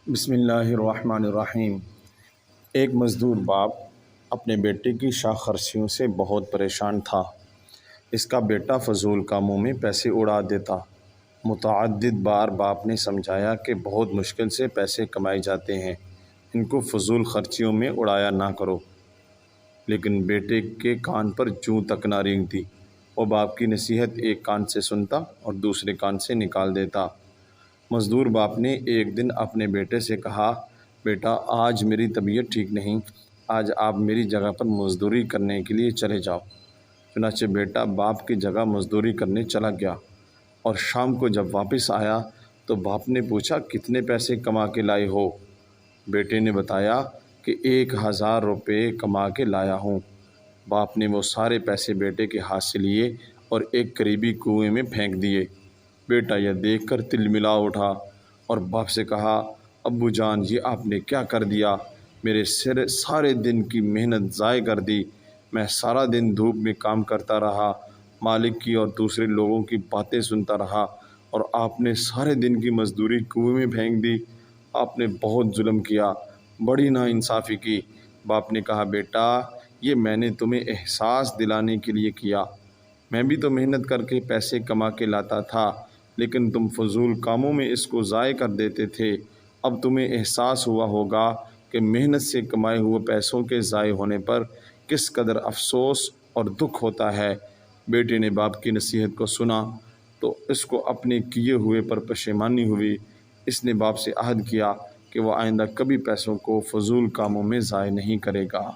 بسم اللہ الرحمن الرحیم۔ ایک مزدور باپ اپنے بیٹے کی شاخ خرچیوں سے بہت پریشان تھا۔ اس کا بیٹا فضول کاموں میں پیسے اڑا دیتا۔ متعدد بار باپ نے سمجھایا کہ بہت مشکل سے پیسے کمائے جاتے ہیں، ان کو فضول خرچیوں میں اڑایا نہ کرو، لیکن بیٹے کے کان پر جوں تک نہ رینگتی۔ وہ باپ کی نصیحت ایک کان سے سنتا اور دوسرے کان سے نکال دیتا۔ مزدور باپ نے ایک دن اپنے بیٹے سے کہا، بیٹا آج میری طبیعت ٹھیک نہیں، آج آپ میری جگہ پر مزدوری کرنے کے لیے چلے جاؤ۔ چنانچہ بیٹا باپ کی جگہ مزدوری کرنے چلا گیا، اور شام کو جب واپس آیا تو باپ نے پوچھا، کتنے پیسے کما کے لائے ہو؟ بیٹے نے بتایا کہ 1000 روپے کما کے لایا ہوں۔ باپ نے وہ سارے پیسے بیٹے کے ہاتھ سے لیے اور ایک قریبی کنویں میں پھینک دیے۔ بیٹا یہ دیکھ کر تلملا اٹھا اور باپ سے کہا، ابو جان یہ آپ نے کیا کر دیا؟ میرے سارے دن کی محنت ضائع کر دی۔ میں سارا دن دھوپ میں کام کرتا رہا، مالک کی اور دوسرے لوگوں کی باتیں سنتا رہا، اور آپ نے سارے دن کی مزدوری کنویں میں پھینک دی۔ آپ نے بہت ظلم کیا، بڑی ناانصافی کی۔ باپ نے کہا، بیٹا یہ میں نے تمہیں احساس دلانے کے لیے کیا۔ میں بھی تو محنت کر کے پیسے کما کے لاتا تھا، لیکن تم فضول کاموں میں اس کو ضائع کر دیتے تھے۔ اب تمہیں احساس ہوا ہوگا کہ محنت سے کمائے ہوئے پیسوں کے ضائع ہونے پر کس قدر افسوس اور دکھ ہوتا ہے۔ بیٹے نے باپ کی نصیحت کو سنا تو اس کو اپنے کیے ہوئے پر پشیمانی ہوئی۔ اس نے باپ سے عہد کیا کہ وہ آئندہ کبھی پیسوں کو فضول کاموں میں ضائع نہیں کرے گا۔